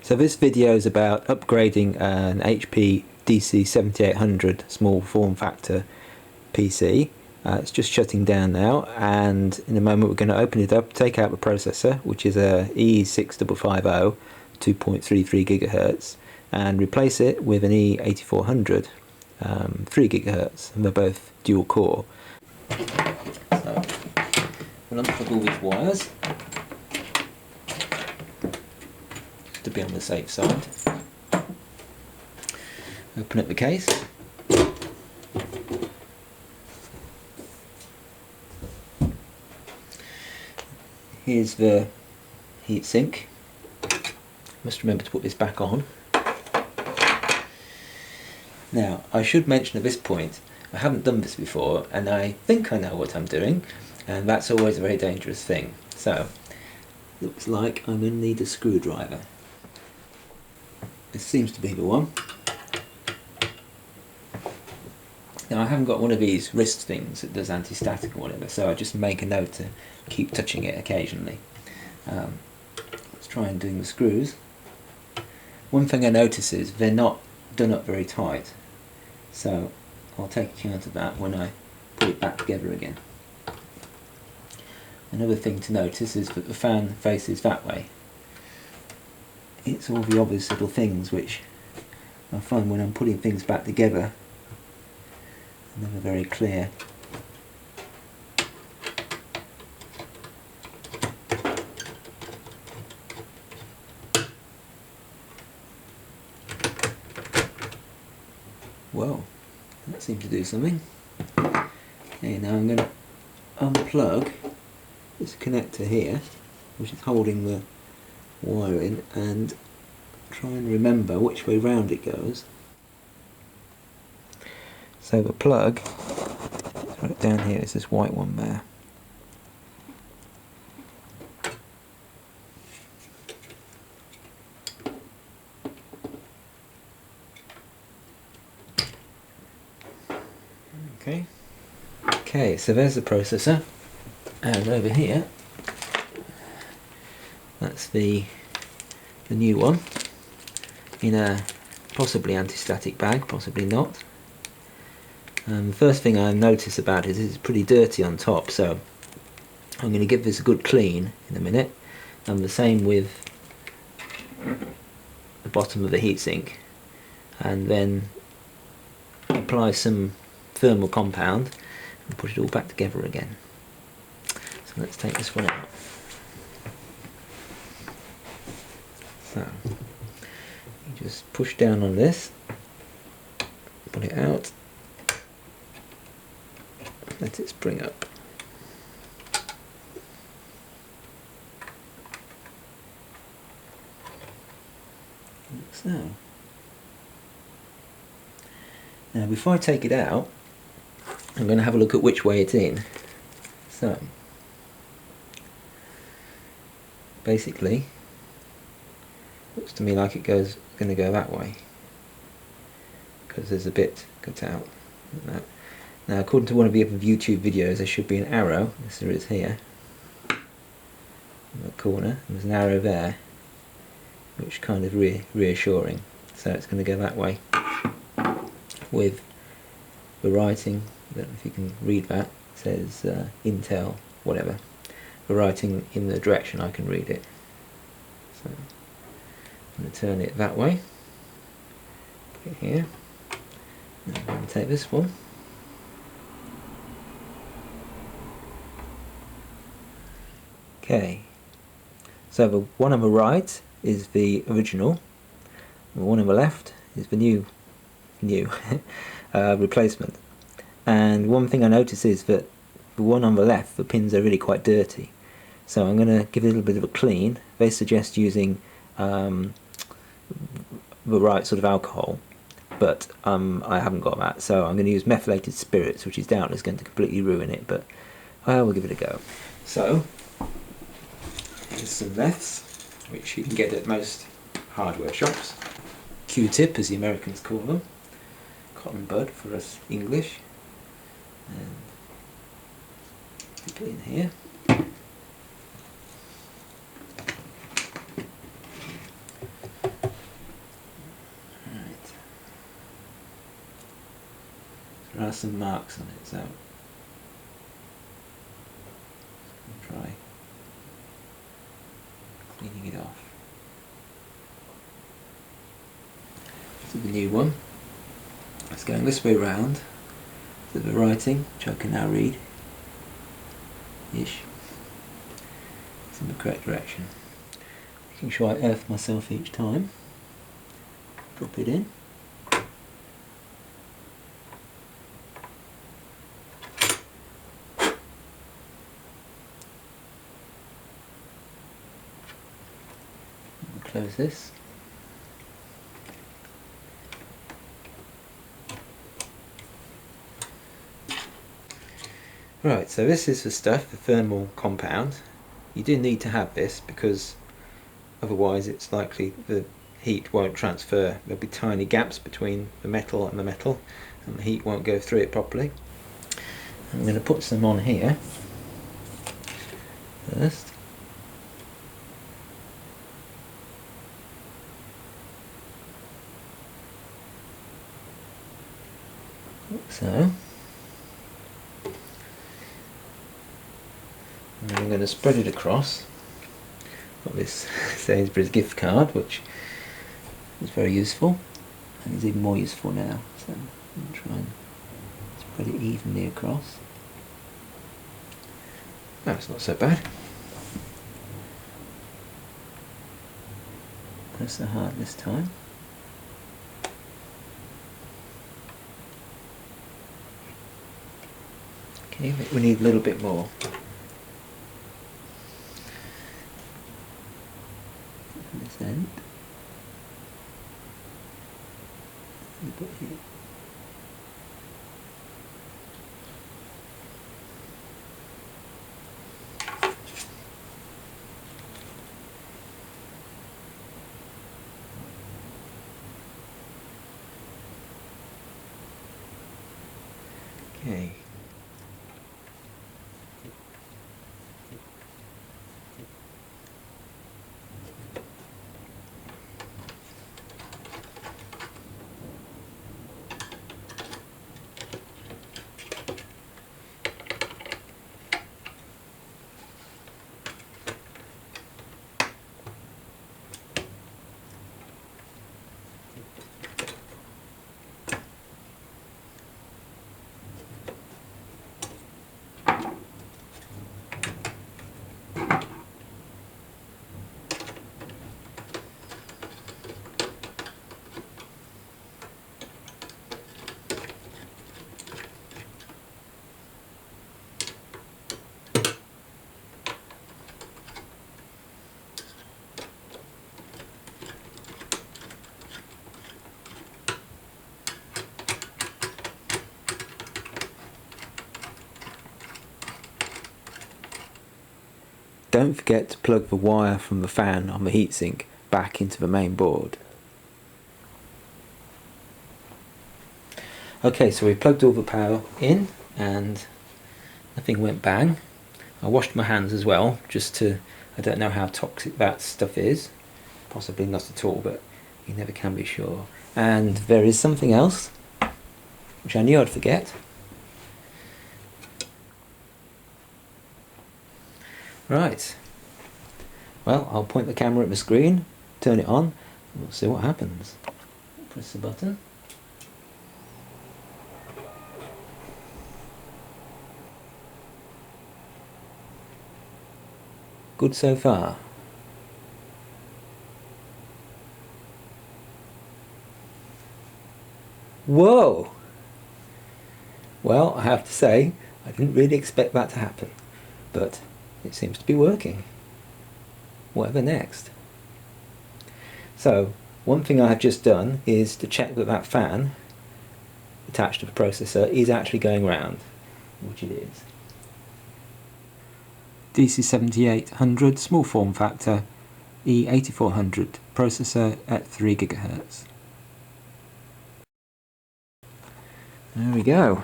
So this video is about upgrading an HP dc7800 small form factor PC. It's just shutting down now, and in a moment we're going to open it up, take out the processor, which is a E6550 2.33 GHz, and replace it with an E8400 3 GHz, and they're both dual core. So we'll unplug all these wires to be on the safe side. Open up the case. Here's the heatsink. Must remember to put this back on. Now, I should mention at this point, I haven't done this before, and I think I know what I'm doing, and that's always a very dangerous thing. So, looks like I'm going to need a screwdriver. This seems to be the one. Now, I haven't got one of these wrist things that does anti-static or whatever, so I just make a note to keep touching it occasionally. Let's try and do the screws. One thing I notice is they're not done up very tight, so I'll take account of that when I put it back together again. Another thing to notice is that the fan faces that way. It's all the obvious little things which I find when I'm putting things back together are never very clear. Whoa, that seemed to do something. Okay, now I'm going to unplug this connector here, which is holding the wire in, and try and remember which way round it goes. So the plug, right down here, is this white one there. Okay, so there's the processor, and over here, that's the new one, in a possibly anti-static bag, possibly not. The first thing I notice about it is it's pretty dirty on top, so I'm going to give this a good clean in a minute, and the same with the bottom of the heatsink, and then apply some thermal compound and put it all back together again. So let's take this one out. So you just push down on this, pull it out, let it spring up. Like so. Now before I take it out, I'm going to have a look at which way it's in. So, basically, looks to me like it's going to go that way, because there's a bit cut out. Like that. Now, according to one of the other YouTube videos, there should be an arrow, as there is here, in the corner. There's an arrow there, which kind of reassuring. So it's going to go that way, with the writing. I don't know if you can read that. It says Intel, whatever. The writing in the direction I can read it. So I'm going to turn it that way. Put it here. Now I'm going to take this one. Okay. So the one on the right is the original. The one on the left is the new replacement. And one thing I notice is that the one on the left, the pins are really quite dirty. So I'm going to give it a little bit of a clean. They suggest using the right sort of alcohol, but I haven't got that. So I'm going to use methylated spirits, which is doubtless going to completely ruin it, but we'll give it a go. So, here's some lefts, which you can get at most hardware shops. Q-tip, as the Americans call them. Cotton bud for us English. And put it in here. has some marks on it, so I'll try cleaning it off. So the new one, it's going this way round, so the writing, which I can now read, ish, it's in the correct direction. Making sure I earth myself each time. Drop it in. Close this. Right, so this is the stuff, the thermal compound. You do need to have this because otherwise it's likely the heat won't transfer. There'll be tiny gaps between the metal and the heat won't go through it properly. I'm going to put some on here first. So, and I'm going to spread it across. Got this Sainsbury's gift card, which is very useful, and is even more useful now. So I'm try and spread it evenly across. That's not so bad. Not so hard this time. Okay, but we need a little bit more. This end. A bit here. Okay. Don't forget to plug the wire from the fan on the heatsink back into the main board. Okay, so we plugged all the power in and nothing went bang. I washed my hands as well, I don't know how toxic that stuff is. Possibly not at all, but you never can be sure. And there is something else, which I knew I'd forget. Right, well, I'll point the camera at the screen, turn it on, and we'll see what happens. Press the button. Good so far. Whoa! Well, I have to say, I didn't really expect that to happen, but it seems to be working. Whatever next? So, one thing I have just done is to check that that fan attached to the processor is actually going round, which it is. dc7800 small form factor E8400 processor at 3 GHz. There we go.